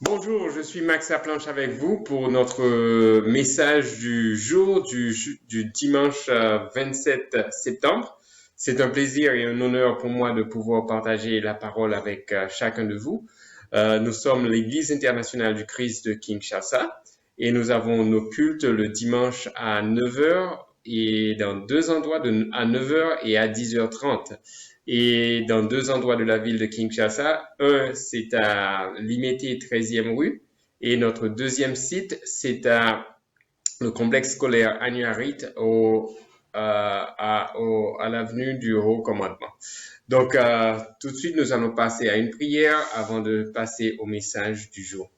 Bonjour, je suis Max Laplanche avec vous pour notre message du jour du dimanche 27 septembre. C'est un plaisir et un honneur pour moi de pouvoir partager la parole avec chacun de vous. Nous sommes l'Église internationale du Christ de Kinshasa et nous avons nos cultes le dimanche à 9 heures et dans deux endroits à 9 heures et à 10h30. Et dans deux endroits de la ville de Kinshasa, un c'est à Limete 13e rue et notre deuxième site c'est à le complexe scolaire Anuarit à l'avenue du Haut Commandement. Donc tout de suite nous allons passer à une prière avant de passer au message du jour.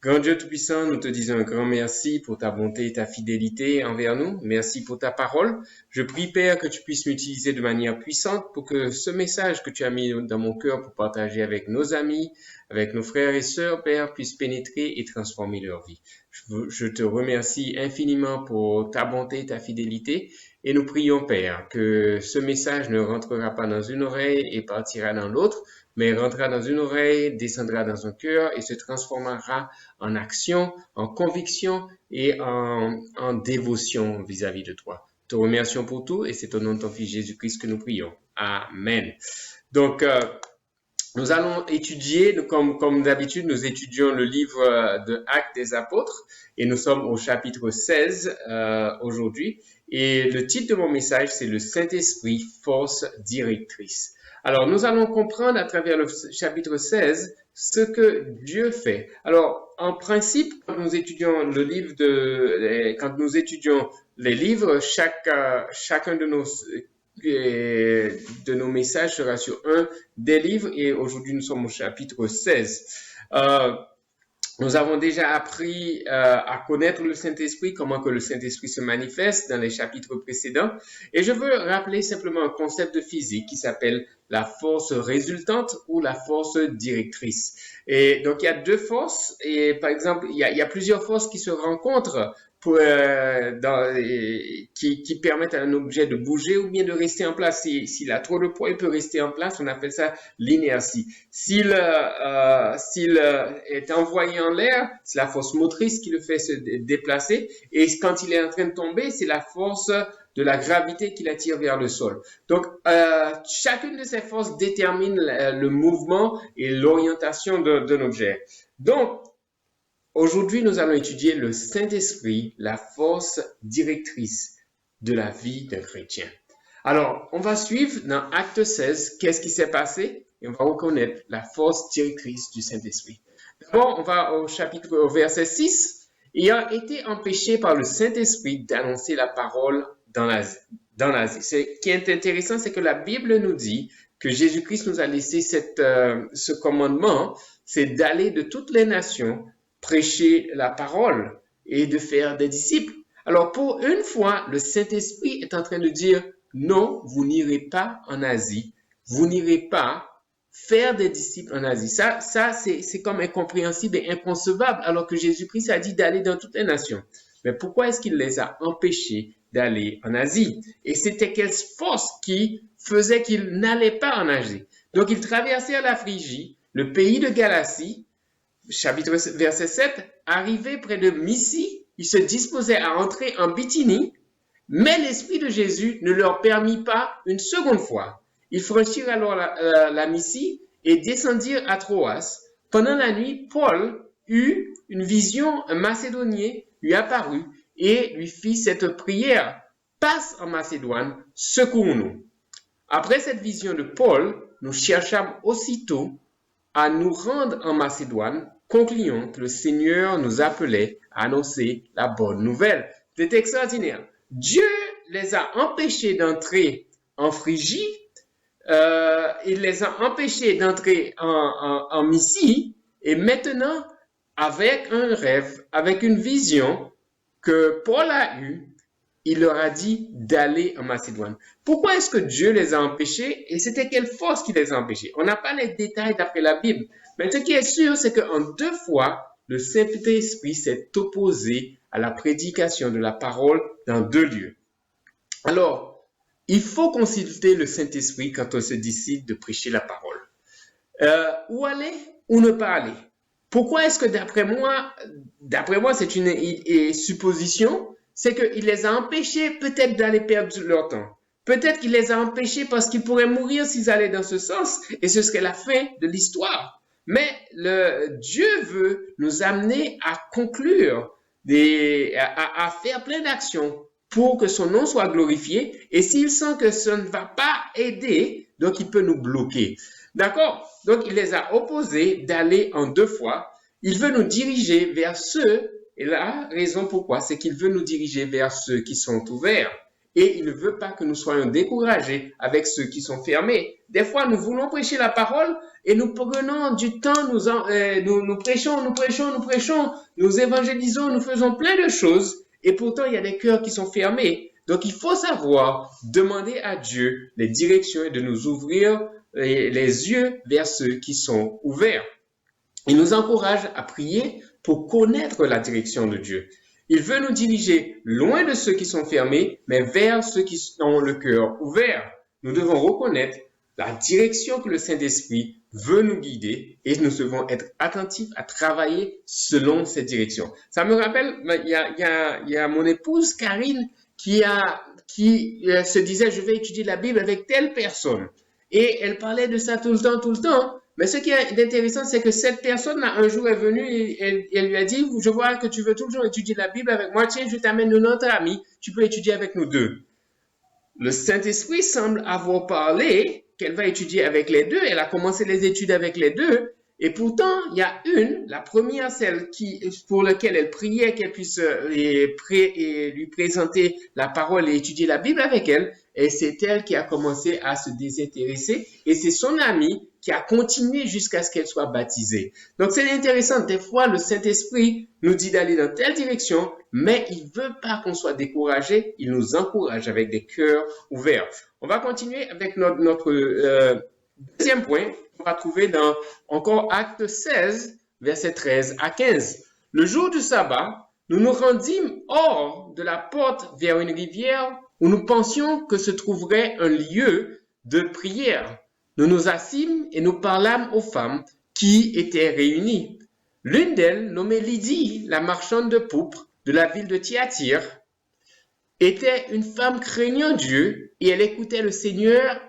Grand Dieu Tout-Puissant, nous te disons un grand merci pour ta bonté et ta fidélité envers nous. Merci pour ta parole. Je prie, Père, que tu puisses m'utiliser de manière puissante pour que ce message que tu as mis dans mon cœur pour partager avec nos amis, avec nos frères et sœurs, Père, puisse pénétrer et transformer leur vie. Je te remercie infiniment pour ta bonté et ta fidélité. Et nous prions, Père, que ce message ne rentrera pas dans une oreille et partira dans l'autre, mais rentrera dans une oreille, descendra dans un cœur et se transformera en action, en conviction et en dévotion vis-à-vis de toi. Te remercions pour tout et c'est au nom de ton Fils Jésus-Christ que nous prions. Amen. Donc, nous allons étudier, comme d'habitude, nous étudions le livre de Actes des Apôtres et nous sommes au chapitre 16 aujourd'hui. Et le titre de mon message, c'est le Saint-Esprit, force directrice. Alors, nous allons comprendre à travers le chapitre 16 ce que Dieu fait. Alors, en principe, quand nous étudions quand nous étudions les livres, chacun de nos messages sera sur un des livres et aujourd'hui nous sommes au chapitre 16. Nous avons déjà appris à connaître le Saint-Esprit, comment que le Saint-Esprit se manifeste dans les chapitres précédents. Et je veux rappeler simplement un concept de physique qui s'appelle la force résultante ou la force directrice. Et donc, il y a deux forces. Et par exemple, il y a plusieurs forces qui se rencontrent qui permettent à un objet de bouger ou bien de rester en place. S'il a trop de poids, il peut rester en place. On appelle ça l'inertie. S'il est envoyé en l'air, c'est la force motrice qui le fait se déplacer. Et quand il est en train de tomber, c'est la force de la gravité qui l'attire vers le sol. Donc, chacune de ces forces détermine le mouvement et l'orientation d'un objet. Donc, aujourd'hui, nous allons étudier le Saint-Esprit, la force directrice de la vie d'un chrétien. Alors, on va suivre dans Acte 16, qu'est-ce qui s'est passé et on va reconnaître la force directrice du Saint-Esprit. D'abord, on va au verset 6. Ayant été empêché par le Saint-Esprit d'annoncer la parole dans l'Asie. Ce qui est intéressant, c'est que la Bible nous dit que Jésus-Christ nous a laissé ce commandement, c'est d'aller de toutes les nations prêcher la parole et de faire des disciples. Alors, pour une fois, le Saint-Esprit est en train de dire, non, vous n'irez pas en Asie, vous n'irez pas faire des disciples en Asie. Ça c'est comme incompréhensible et inconcevable, alors que Jésus-Christ a dit d'aller dans toutes les nations. Mais pourquoi est-ce qu'il les a empêchés d'aller en Asie? Et c'était quelle force qui faisait qu'ils n'allaient pas en Asie? Donc, ils traversèrent la Phrygie, le pays de Galatie, verset 7, arrivés près de Mysie, ils se disposaient à entrer en Bithynie, mais l'Esprit de Jésus ne leur permit pas une seconde fois. Ils franchirent alors la Mysie et descendirent à Troas. Pendant la nuit, Paul eut une vision, un Macédonien lui apparut et lui fit cette prière. Passe en Macédoine, secours-nous. Après cette vision de Paul, nous cherchâmes aussitôt à nous rendre en Macédoine, concluant que le Seigneur nous appelait à annoncer la bonne nouvelle. C'est extraordinaire. Dieu les a empêchés d'entrer en Phrygie, il les a empêchés d'entrer en Mysie, et maintenant, avec un rêve, avec une vision que Paul a eue, il leur a dit d'aller en Macédoine. Pourquoi est-ce que Dieu les a empêchés et c'était quelle force qui les a empêchés? On n'a pas les détails d'après la Bible. Mais ce qui est sûr, c'est qu'en deux fois, le Saint-Esprit s'est opposé à la prédication de la parole dans deux lieux. Alors, il faut consulter le Saint-Esprit quand on se décide de prêcher la parole. Où aller ou ne pas aller? Pourquoi est-ce que d'après moi, c'est une supposition, c'est qu'il les a empêchés peut-être d'aller perdre leur temps. Peut-être qu'il les a empêchés parce qu'ils pourraient mourir s'ils allaient dans ce sens et ce serait la fin de l'histoire. Mais Dieu veut nous amener à conclure, à faire plein d'actions pour que son nom soit glorifié. Et s'il sent que ça ne va pas aider, donc il peut nous bloquer. D'accord? Donc il les a opposés d'aller en 2 fois. Il veut nous diriger vers ceux, et la raison pourquoi, c'est qu'il veut nous diriger vers ceux qui sont ouverts. Et il ne veut pas que nous soyons découragés avec ceux qui sont fermés. Des fois, nous voulons prêcher la parole et nous prenons du temps, nous prêchons, nous évangélisons, nous faisons plein de choses et pourtant il y a des cœurs qui sont fermés. Donc il faut savoir demander à Dieu les directions et de nous ouvrir les yeux vers ceux qui sont ouverts. Il nous encourage à prier pour connaître la direction de Dieu. Il veut nous diriger loin de ceux qui sont fermés, mais vers ceux qui ont le cœur ouvert. Nous devons reconnaître la direction que le Saint-Esprit veut nous guider et nous devons être attentifs à travailler selon cette direction. Ça me rappelle, il y a mon épouse Karine qui se disait, je vais étudier la Bible avec telle personne. Et elle parlait de ça tout le temps. Mais ce qui est intéressant, c'est que cette personne, un jour, est venue et elle lui a dit, je vois que tu veux toujours étudier la Bible avec moi, tiens, je t'amène notre ami, tu peux étudier avec nous deux. Le Saint-Esprit semble avoir parlé qu'elle va étudier avec les deux, elle a commencé les études avec les deux, et pourtant, il y a la première, celle pour laquelle elle priait qu'elle puisse lui présenter la parole et étudier la Bible avec elle, et c'est elle qui a commencé à se désintéresser, et c'est son amie qui a continué jusqu'à ce qu'elle soit baptisée. Donc, c'est intéressant. Des fois, le Saint-Esprit nous dit d'aller dans telle direction, mais il ne veut pas qu'on soit découragé. Il nous encourage avec des cœurs ouverts. On va continuer avec notre deuxième point. On va trouver dans encore Acte 16, versets 13 à 15. Le jour du sabbat, nous nous rendîmes hors de la porte vers une rivière où nous pensions que se trouverait un lieu de prière. Nous nous assîmes et nous parlâmes aux femmes qui étaient réunies. L'une d'elles, nommée Lydie, la marchande de pourpre de la ville de Thyatire, était une femme craignant Dieu et elle écoutait le Seigneur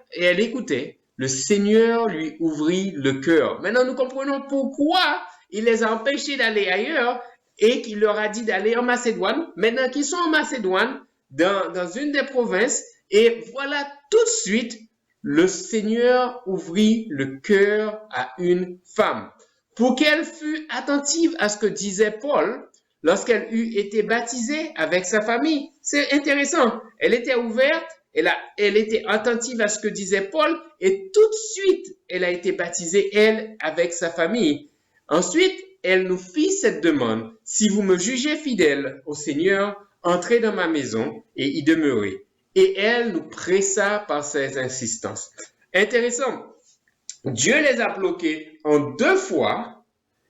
Le Seigneur lui ouvrit le cœur. Maintenant, nous comprenons pourquoi il les a empêchés d'aller ailleurs et qu'il leur a dit d'aller en Macédoine. Maintenant qu'ils sont en Macédoine, dans une des provinces, et voilà tout de suite, le Seigneur ouvrit le cœur à une femme pour qu'elle fût attentive à ce que disait Paul lorsqu'elle eut été baptisée avec sa famille. C'est intéressant. Elle était ouverte, elle était attentive à ce que disait Paul et tout de suite, elle a été baptisée, elle, avec sa famille. Ensuite, elle nous fit cette demande. Si vous me jugez fidèle au Seigneur, entrez dans ma maison et y demeurez. Et elle nous pressa par ses insistances. Intéressant. Dieu les a bloqués en 2 fois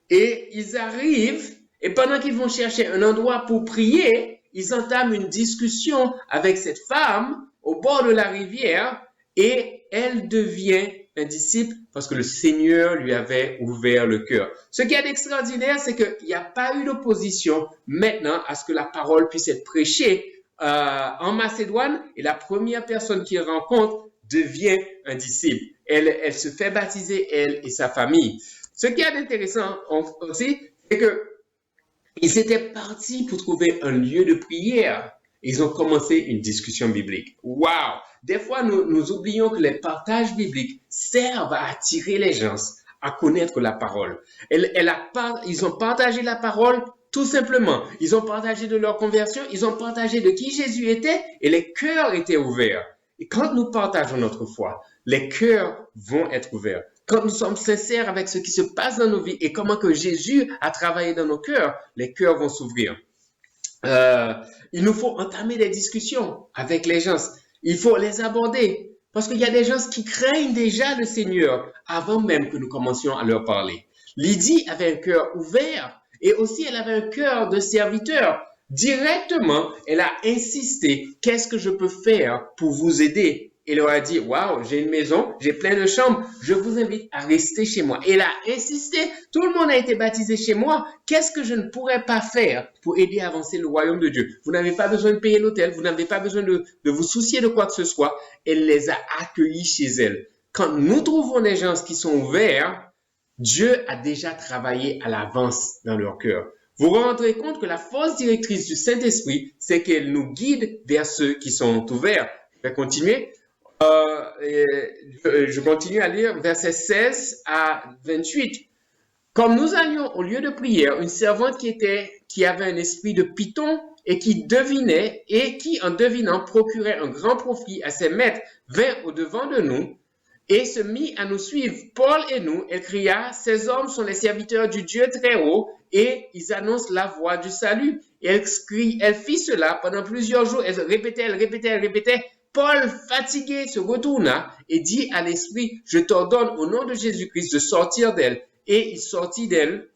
et ils arrivent et pendant qu'ils vont chercher un endroit pour prier, ils entament une discussion avec cette femme au bord de la rivière et elle devient un disciple parce que le Seigneur lui avait ouvert le cœur. Ce qui est extraordinaire, c'est qu'il n'y a pas eu d'opposition maintenant à ce que la parole puisse être prêchée en Macédoine et la première personne qu'il rencontre devient un disciple. Elle se fait baptiser, elle et sa famille. Ce qui est intéressant aussi, c'est qu'ils étaient partis pour trouver un lieu de prière. Ils ont commencé une discussion biblique. Waouh! Des fois, nous oublions que les partages bibliques servent à attirer les gens à connaître la parole. Ils ont partagé la parole tout simplement. Ils ont partagé de leur conversion, ils ont partagé de qui Jésus était et les cœurs étaient ouverts. Et quand nous partageons notre foi, les cœurs vont être ouverts. Quand nous sommes sincères avec ce qui se passe dans nos vies et comment que Jésus a travaillé dans nos cœurs, les cœurs vont s'ouvrir. Il nous faut entamer des discussions avec les gens. Il faut les aborder parce qu'il y a des gens qui craignent déjà le Seigneur avant même que nous commencions à leur parler. Lydie avait un cœur ouvert et aussi elle avait un cœur de serviteur. Directement, elle a insisté, qu'est-ce que je peux faire pour vous aider? et leur a dit, waouh, j'ai une maison, j'ai plein de chambres, je vous invite à rester chez moi. Et elle a insisté, tout le monde a été baptisé chez moi, qu'est-ce que je ne pourrais pas faire pour aider à avancer le royaume de Dieu? Vous n'avez pas besoin de payer l'hôtel, vous n'avez pas besoin de vous soucier de quoi que ce soit. Elle les a accueillis chez elle. Quand nous trouvons des gens qui sont ouverts, Dieu a déjà travaillé à l'avance dans leur cœur. Vous vous rendrez compte que la force directrice du Saint-Esprit, c'est qu'elle nous guide vers ceux qui sont ouverts. Je vais continuer. Je continue à lire versets 16 à 28. Comme nous allions au lieu de prière, une servante qui avait un esprit de python et qui devinait et qui, en devinant, procurait un grand profit à ses maîtres, vint au-devant de nous et se mit à nous suivre. Paul et nous, elle cria, ces hommes sont les serviteurs du Dieu très haut et ils annoncent la voie du salut. Et elle fit cela pendant plusieurs jours. Elle répétait. Paul, fatigué, se retourna et dit à l'esprit, je t'ordonne au nom de Jésus-Christ de sortir d'elle. Et il sortit d'elle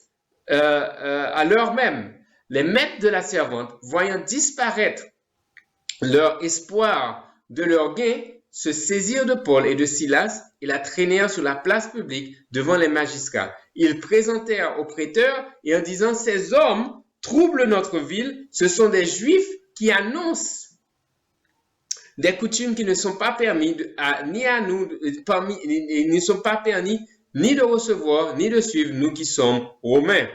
à l'heure même. Les maîtres de la servante, voyant disparaître leur espoir de leur gain, se saisirent de Paul et de Silas et la traînèrent sur la place publique devant les magistrats. Ils présentèrent au prêteur et en disant, ces hommes troublent notre ville, ce sont des Juifs qui annoncent des coutumes qui ne sont pas permis ni à nous, ils ne sont pas permis ni de recevoir, ni de suivre, nous qui sommes Romains.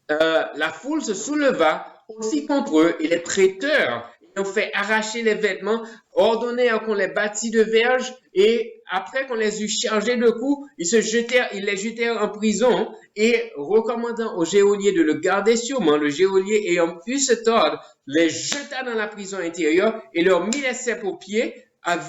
La foule se souleva aussi contre eux et les prêteurs ont fait arracher les vêtements, ordonnèrent qu'on les bâtît de verges et après qu'on les eut chargés de coups, ils les jetèrent en prison et recommandant au geôlier de le garder sûrement, le geôlier ayant pu se tordre, les jeta dans la prison intérieure et leur mit les ceps aux pieds.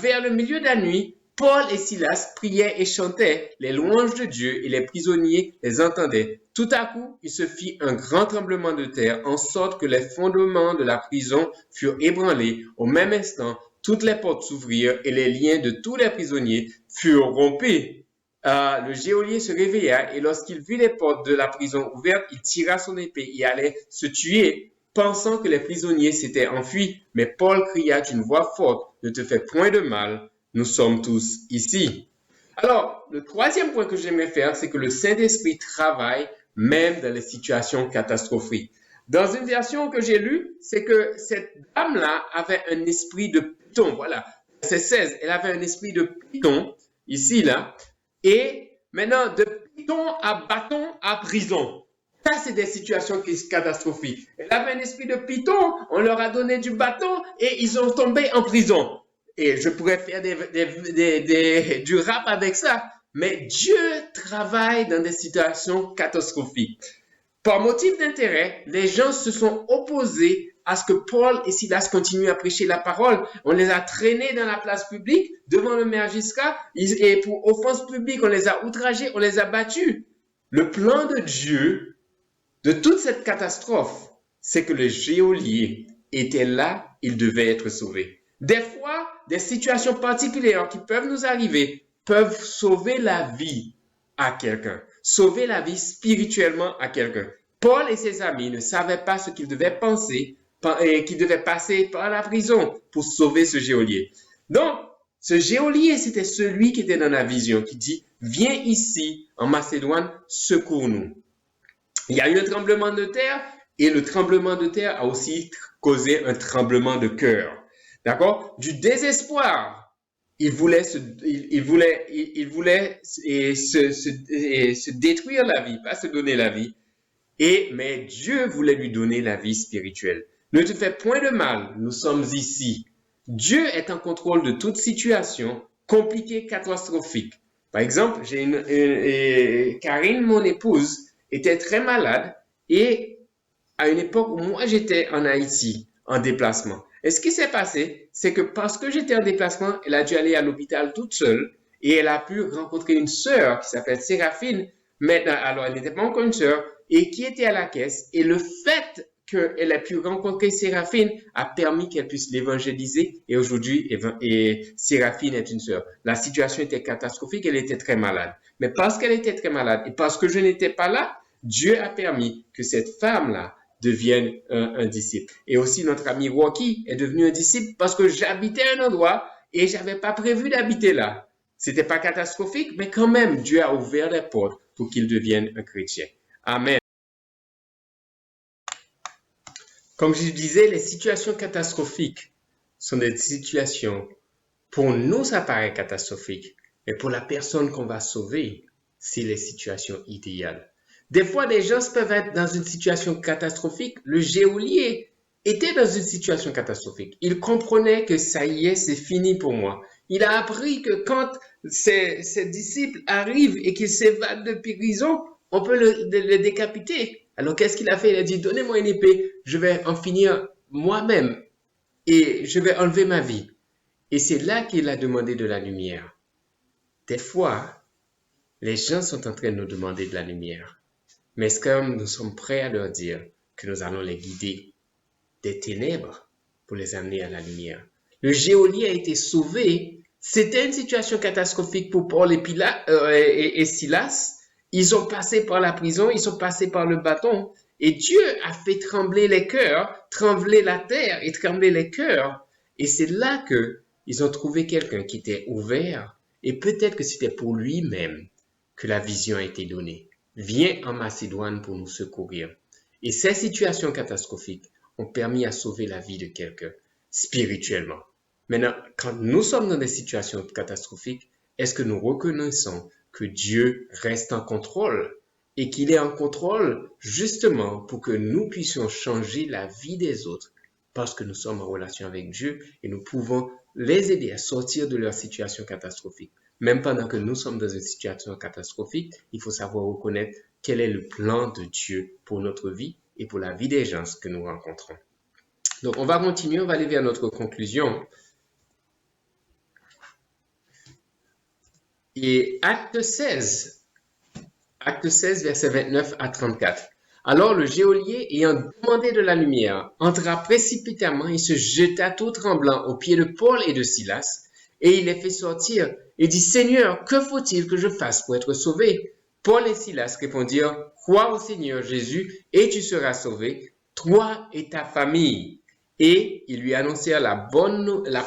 Vers le milieu de la nuit, Paul et Silas priaient et chantaient les louanges de Dieu et les prisonniers les entendaient. Tout à coup, il se fit un grand tremblement de terre, en sorte que les fondements de la prison furent ébranlés. Au même instant, toutes les portes s'ouvrirent et les liens de tous les prisonniers furent rompus. Le geôlier se réveilla et lorsqu'il vit les portes de la prison ouvertes, il tira son épée et allait se tuer, pensant que les prisonniers s'étaient enfuis. Mais Paul cria d'une voix forte, « Ne te fais point de mal, nous sommes tous ici. » Alors, le troisième point que j'aimerais faire, c'est que le Saint-Esprit travaille même dans les situations catastrophiques. Dans une version que j'ai lue, c'est que cette dame-là avait un esprit de python. Voilà, verset 16, elle avait un esprit de python, ici, là. Et maintenant, de python à bâton à prison. Ça, c'est des situations catastrophiques. Elle avait un esprit de python, on leur a donné du bâton et ils ont tombé en prison. Et je pourrais faire du rap avec ça. Mais Dieu travaille dans des situations catastrophiques. Par motif d'intérêt, les gens se sont opposés à ce que Paul et Silas continuent à prêcher la parole. On les a traînés dans la place publique devant le magistrat et pour offense publique, on les a outragés, on les a battus. Le plan de Dieu de toute cette catastrophe, c'est que le geôlier était là, il devait être sauvé. Des fois, des situations particulières qui peuvent nous arriver peuvent sauver la vie à quelqu'un, sauver la vie spirituellement à quelqu'un. Paul et ses amis ne savaient pas ce qu'ils devaient penser et qu'ils devaient passer par la prison pour sauver ce geôlier. Donc, ce geôlier, c'était celui qui était dans la vision, qui dit, viens ici en Macédoine, secours-nous. Il y a eu un tremblement de terre et le tremblement de terre a aussi causé un tremblement de cœur. D'accord? Du désespoir. Il voulait se détruire la vie, pas se donner la vie. Mais Dieu voulait lui donner la vie spirituelle. Ne te fais point de mal, nous sommes ici. Dieu est en contrôle de toute situation compliquée, catastrophique. Par exemple, Karine, mon épouse, était très malade et à une époque où moi j'étais en Haïti, en déplacement. Et ce qui s'est passé, c'est que parce que j'étais en déplacement, elle a dû aller à l'hôpital toute seule et elle a pu rencontrer une sœur qui s'appelle Séraphine. Maintenant, alors elle n'était pas encore une sœur et qui était à la caisse. Et le fait qu'elle a pu rencontrer Séraphine a permis qu'elle puisse l'évangéliser et aujourd'hui, Séraphine est une sœur. La situation était catastrophique, elle était très malade. Mais parce qu'elle était très malade et parce que je n'étais pas là, Dieu a permis que cette femme-là devienne un disciple. Et aussi, notre ami Rocky est devenu un disciple parce que j'habitais à un endroit et j'avais pas prévu d'habiter là. C'était pas catastrophique, mais quand même, Dieu a ouvert les portes pour qu'il devienne un chrétien. Amen. Comme je disais, les situations catastrophiques sont des situations, pour nous, ça paraît catastrophique, mais pour la personne qu'on va sauver, c'est les situations idéales. Des fois, des gens peuvent être dans une situation catastrophique. Le geôlier était dans une situation catastrophique. Il comprenait que ça y est, c'est fini pour moi. Il a appris que quand ses disciples arrivent et qu'ils s'évadent de prison, on peut le décapiter. Alors, qu'est-ce qu'il a fait? Il a dit, donnez-moi une épée, je vais en finir moi-même et je vais enlever ma vie. Et c'est là qu'il a demandé de la lumière. Des fois, les gens sont en train de nous demander de la lumière. Mais est-ce que nous sommes prêts à leur dire que nous allons les guider des ténèbres pour les amener à la lumière? Le geôlier a été sauvé. C'était une situation catastrophique pour Paul et Silas. Ils ont passé par la prison, ils sont passés par le bâton. Et Dieu a fait trembler les cœurs, trembler la terre et trembler les cœurs. Et c'est là qu'ils ont trouvé quelqu'un qui était ouvert. Et peut-être que c'était pour lui-même que la vision a été donnée. Viens en Macédoine pour nous secourir. Et ces situations catastrophiques ont permis à sauver la vie de quelqu'un spirituellement. Maintenant, quand nous sommes dans des situations catastrophiques, est-ce que nous reconnaissons que Dieu reste en contrôle et qu'il est en contrôle justement pour que nous puissions changer la vie des autres parce que nous sommes en relation avec Dieu et nous pouvons les aider à sortir de leur situation catastrophique. Même pendant que nous sommes dans une situation catastrophique, il faut savoir reconnaître quel est le plan de Dieu pour notre vie et pour la vie des gens que nous rencontrons. Donc, on va continuer, on va aller vers notre conclusion. Et acte 16, versets 29 à 34. Alors le geôlier, ayant demandé de la lumière, entra précipitamment et se jeta tout tremblant aux pieds de Paul et de Silas, et il les fait sortir et dit, Seigneur, que faut-il que je fasse pour être sauvé? Paul et Silas répondirent, crois au Seigneur Jésus et tu seras sauvé, toi et ta famille. Et ils lui annoncèrent la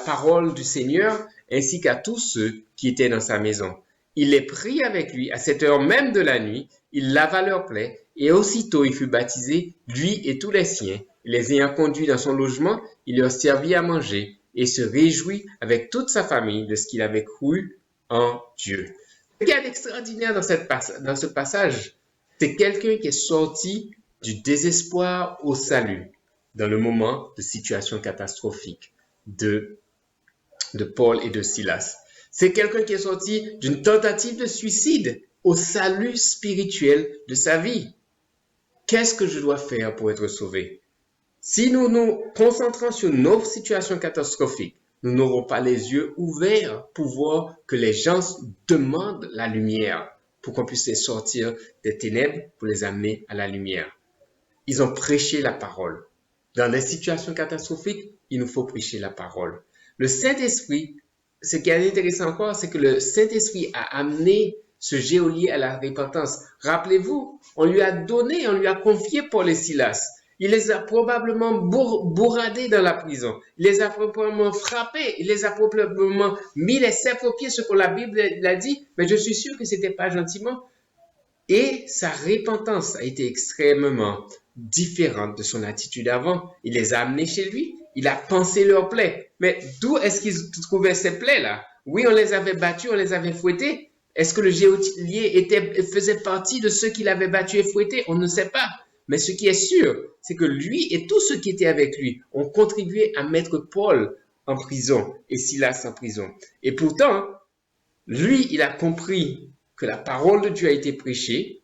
parole du Seigneur ainsi qu'à tous ceux qui étaient dans sa maison. Il les prit avec lui à cette heure même de la nuit, il lava leurs plaies, et aussitôt il fut baptisé, lui et tous les siens. Les ayant conduits dans son logement, il leur servit à manger, et se réjouit avec toute sa famille de ce qu'il avait cru en Dieu. Ce qu'il y a d'extraordinaire dans ce passage, c'est quelqu'un qui est sorti du désespoir au salut dans le moment de situation catastrophique de Paul et de Silas. C'est quelqu'un qui est sorti d'une tentative de suicide au salut spirituel de sa vie. Qu'est-ce que je dois faire pour être sauvé? Si nous nous concentrons sur nos situations catastrophiques, nous n'aurons pas les yeux ouverts pour voir que les gens demandent la lumière pour qu'on puisse les sortir des ténèbres pour les amener à la lumière. Ils ont prêché la parole. Dans des situations catastrophiques, il nous faut prêcher la parole. Le Saint-Esprit, ce qui est intéressant encore, c'est que le Saint-Esprit a amené ce geôlier à la repentance. Rappelez-vous, on lui a confié Paul et Silas. Il les a probablement bourradés dans la prison. Il les a probablement frappés. Il les a probablement mis les sept aux pieds, ce que la Bible l'a dit. Mais je suis sûr que c'était pas gentiment. Et sa repentance a été extrêmement différente de son attitude avant. Il les a amenés chez lui. Il a pansé leurs plaies. Mais d'où est-ce qu'ils trouvaient ces plaies-là? Oui, on les avait battus, on les avait fouettés. Est-ce que le geôlier faisait partie de ceux qu'il avait battus et fouettés? On ne sait pas. Mais ce qui est sûr, c'est que lui et tous ceux qui étaient avec lui ont contribué à mettre Paul en prison et Silas en prison. Et pourtant, lui, il a compris que la parole de Dieu a été prêchée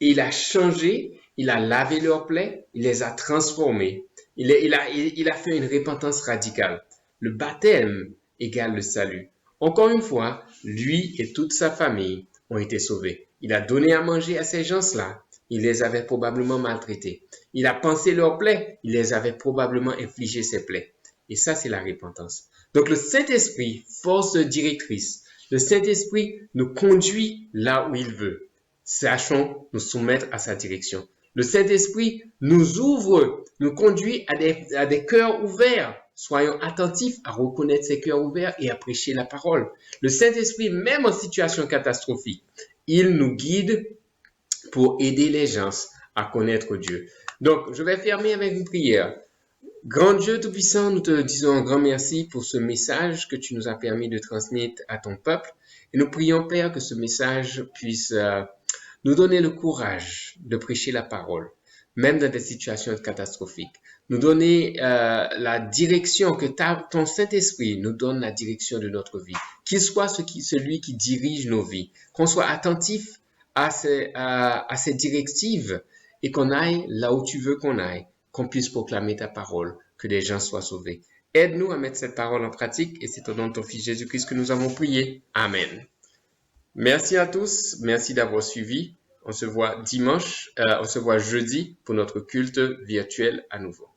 et il a changé, il a lavé leurs plaies, il les a transformés. Il a fait une repentance radicale. Le baptême égale le salut. Encore une fois, lui et toute sa famille ont été sauvés. Il a donné à manger à ces gens-là. Il les avait probablement maltraités. Il a pansé leurs plaies. Il les avait probablement infligé ses plaies. Et ça, c'est la repentance. Donc, le Saint-Esprit, force directrice, le Saint-Esprit nous conduit là où il veut. Sachons nous soumettre à sa direction. Le Saint-Esprit nous ouvre, nous conduit à des cœurs ouverts Soyons attentifs à reconnaître ses cœurs ouverts et à prêcher la parole. Le Saint-Esprit, même en situation catastrophique, il nous guide pour aider les gens à connaître Dieu. Donc, je vais fermer avec une prière. Grand Dieu Tout-Puissant, nous te disons un grand merci pour ce message que tu nous as permis de transmettre à ton peuple. Et nous prions, Père, que ce message puisse nous donner le courage de prêcher la parole, même dans des situations catastrophiques. Nous donner la direction, que ton Saint-Esprit nous donne la direction de notre vie. Qu'il soit celui qui dirige nos vies. Qu'on soit attentif à ces directives et qu'on aille là où tu veux qu'on aille. Qu'on puisse proclamer ta parole, que les gens soient sauvés. Aide-nous à mettre cette parole en pratique et c'est au nom de ton Fils Jésus-Christ que nous avons prié. Amen. Merci à tous, merci d'avoir suivi. On se voit jeudi pour notre culte virtuel à nouveau.